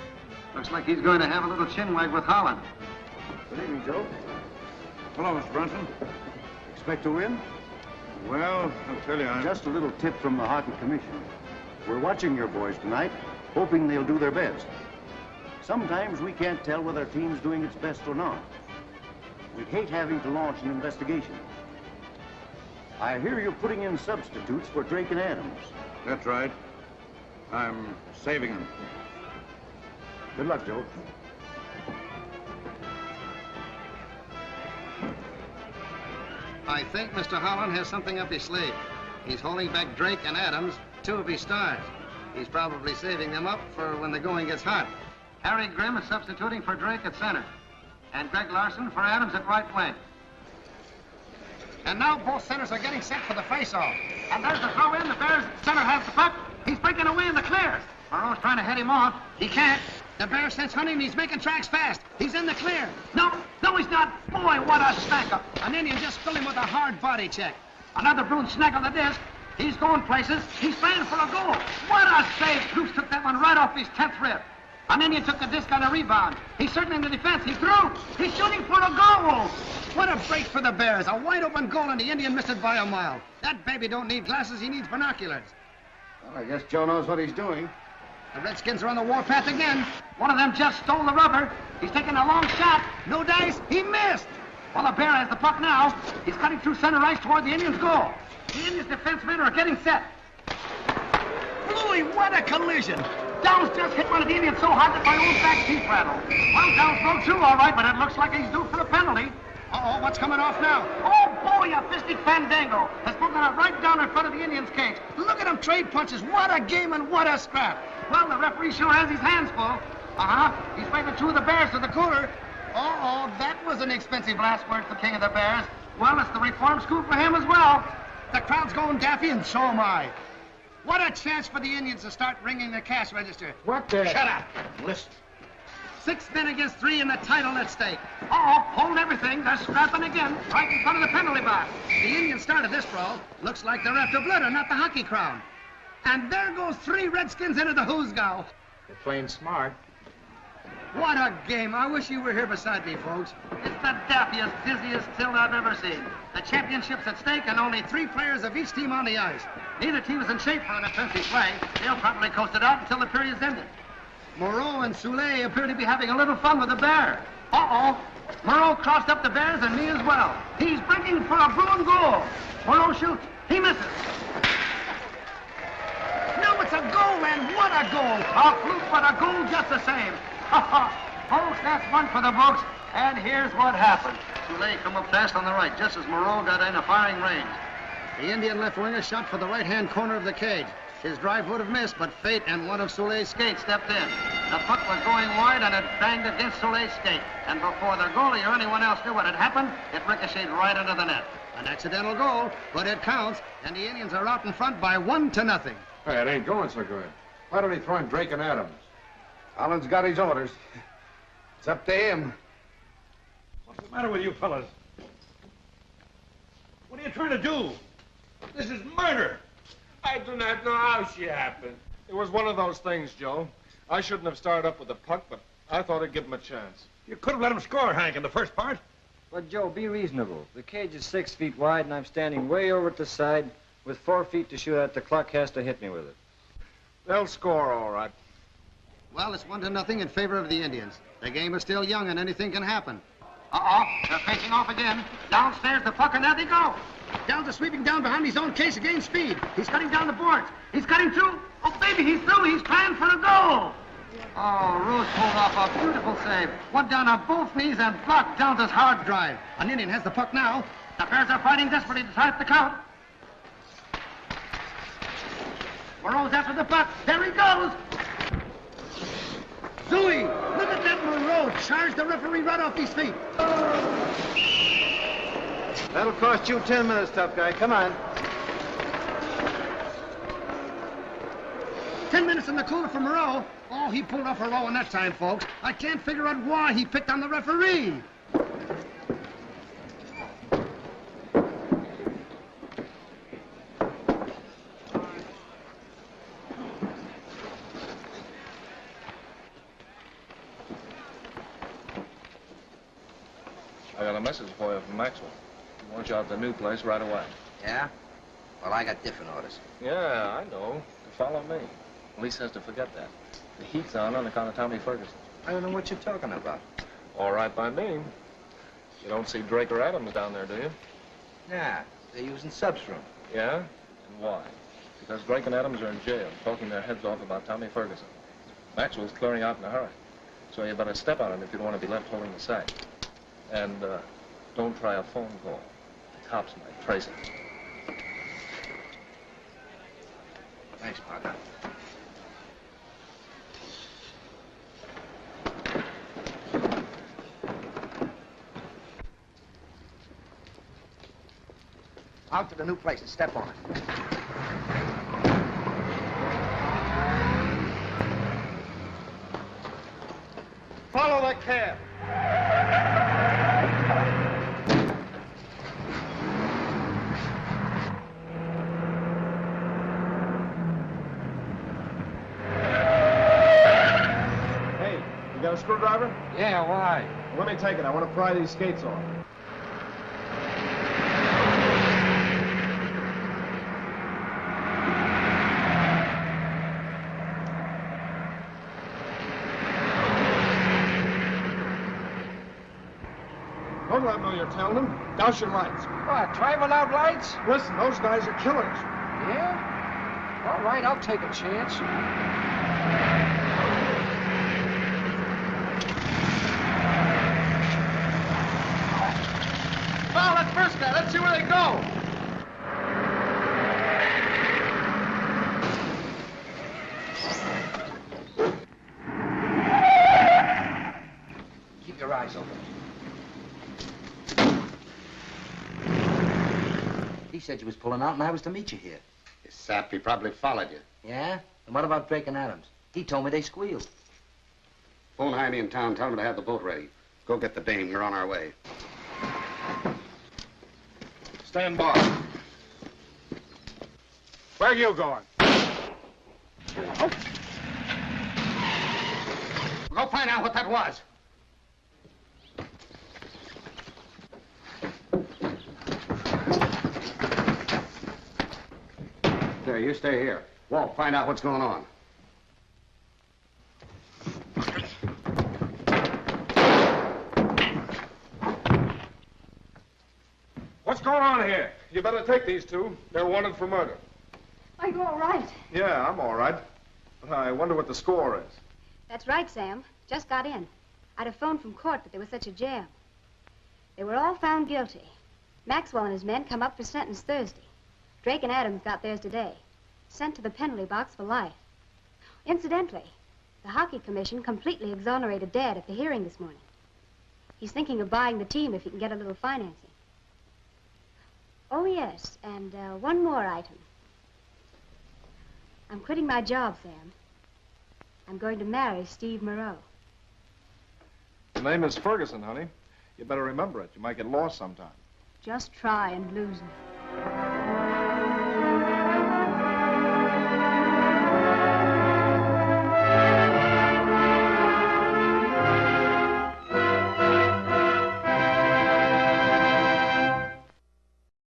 Looks like he's going to have a little chinwag with Holland. Good evening, Joe. Hello, Mr. Brunson. Expect to win? Well, I'll tell you, Just a little tip from the Hockey Commission. We're watching your boys tonight, hoping they'll do their best. Sometimes we can't tell whether a team's doing its best or not. We'd hate having to launch an investigation. I hear you're putting in substitutes for Drake and Adams. That's right. I'm saving him. Good luck, Joe. I think Mr. Holland has something up his sleeve. He's holding back Drake and Adams, 2 of his stars. He's probably saving them up for when the going gets hot. Harry Grimm is substituting for Drake at center, and Greg Larson for Adams at right wing. And now both centers are getting set for the face-off. And there's the throw-in. The Bears center has the puck. He's breaking away in the clear. Moreau's trying to head him off. He can't. The Bears sense hunting. He's making tracks fast. He's in the clear. No, he's not. Boy, what a snack-up. An Indian just filled him with a hard body check. Another Bruin snag on the disc. He's going places. He's playing for a goal. What a save. Cruz took that one right off his 10th rib. An Indian took the disc on a rebound. He's certainly in the defense. He threw. He's shooting for a goal. What a break for the Bears. A wide-open goal, and the Indian missed it by a mile. That baby don't need glasses. He needs binoculars. Well, I guess Joe knows what he's doing. The Redskins are on the warpath again. One of them just stole the rubber. He's taking a long shot. No dice. He missed. Well, the Bear has the puck now. He's cutting through center ice toward the Indians' goal. The Indians' defensemen are getting set. Louie, what a collision. Downs just hit one of the Indians so hard that my own back teeth rattled. Well, Downs broke through all right, but it looks like he's due for a penalty. Uh-oh, what's coming off now? Oh, boy, a fistic fandango has broken out right down in front of the Indians' cage. Look at him trade punches. What a game and what a scrap. Well, the referee sure has his hands full. He's waving 2 of the Bears to the cooler. Uh-oh, that was an expensive last word for King of the Bears. Well, it's the reform school for him as well. The crowd's going daffy, and so am I. What a chance for the Indians to start ringing the cash register. What the? Shut up. Listen. 6 men against 3 in the title at stake. Uh-oh, hold everything. They're scrapping again, right in front of the penalty box. The Indians started this brawl. Looks like they're after blood and not the hockey crown. And there goes 3 Redskins into the hoosgow. They're playing smart. What a game. I wish you were here beside me, folks. It's the dappiest, dizziest tilt I've ever seen. The championship's at stake and only 3 players of each team on the ice. Neither team is in shape for an offensive play. They'll probably coast it out until the period's ended. Moreau and Soule appear to be having a little fun with the Bear. Uh-oh. Moreau crossed up the Bears and me as well. He's breaking for a Bruin goal. Moreau shoots. He misses. No, it's a goal, and what a goal. A fluke, but a goal just the same. Folks, that's one for the books. And here's what happened. Soule come up fast on the right, just as Moreau got in a firing range. The Indian left winger shot for the right-hand corner of the cage. His drive would have missed, but fate and one of Soule's skates stepped in. The puck was going wide, and it banged against Soule's skate. And before the goalie or anyone else knew what had happened, it ricocheted right into the net. An accidental goal, but it counts, and the Indians are out in front by 1-0. Hey, it ain't going so good. Why don't he throw in Drake and Adams? Holland's got his orders. It's up to him. What's the matter with you fellas? What are you trying to do? This is murder. I do not know how she happened. It was one of those things, Joe. I shouldn't have started up with the puck, but I thought I'd give him a chance. You could have let him score, Hank, in the first part. But, Joe, be reasonable. The cage is 6 feet wide, and I'm standing way over at the side with 4 feet to shoot at. The clock has to hit me with it. They'll score all right. Well, it's 1-0 in favor of the Indians. The game is still young, and anything can happen. They're facing off again. Downstairs the puck, and there they go. Downs is sweeping down behind his own case to gain speed. He's cutting down the boards. He's cutting through. Oh, baby, he's through. He's trying for the goal. Oh, Rose pulled off a beautiful save. Went down on both knees and blocked Downs' hard drive. An Indian has the puck now. The Bears are fighting desperately to tie up the count. Moreau's after the puck. There he goes. Zooey, look at that Moreau charge the referee right off his feet. That'll cost you 10 minutes, tough guy. Come on. 10 minutes in the cooler for Moreau. Oh, he pulled off a row in that time, folks. I can't figure out why he picked on the referee. I got a message for you from Maxwell. He wants you out at the new place right away. Yeah? Well, I got different orders. Yeah, I know. To follow me. Lee says to forget that. The heat's on account of Tommy Ferguson. I don't know what you're talking about. All right by me. You don't see Drake or Adams down there, do you? Nah, they're using subs room. Yeah? And why? Because Drake and Adams are in jail, talking their heads off about Tommy Ferguson. Maxwell's clearing out in a hurry. So you better step on him if you don't want to be left holding the sack. And don't try a phone call. The cops might trace it. Thanks, partner. Out to the new place and step on it. Follow that cab. Hey, you got a screwdriver? Yeah, why? Let me take it. I want to pry these skates off. Don't let them know you're telling them. Douse your lights. What, drive without lights? Listen, those guys are killers. Yeah? All right, I'll take a chance. Follow that first guy. Let's see where they go. Keep your eyes open. He said you was pulling out and I was to meet you here. You sap, he probably followed you. Yeah? And what about Drake and Adams? He told me they squealed. Phone Jaime in town, tell him to have the boat ready. Go get the dame, we're on our way. Stand by. Where are you going? Go find out what that was. There, you stay here. Walt, find out what's going on. What's going on here? You better take these two. They're wanted for murder. Are you all right? Yeah, I'm all right. But I wonder what the score is. That's right, Sam. Just got in. I'd have phoned from court, but there was such a jam. They were all found guilty. Maxwell and his men come up for sentence Thursday. Drake and Adams got theirs today. Sent to the penalty box for life. Incidentally, the Hockey Commission completely exonerated Dad at the hearing this morning. He's thinking of buying the team if he can get a little financing. Oh, yes, and one more item. I'm quitting my job, Sam. I'm going to marry Steve Moreau. The name is Ferguson, honey. You better remember it. You might get lost sometime. Just try and lose him.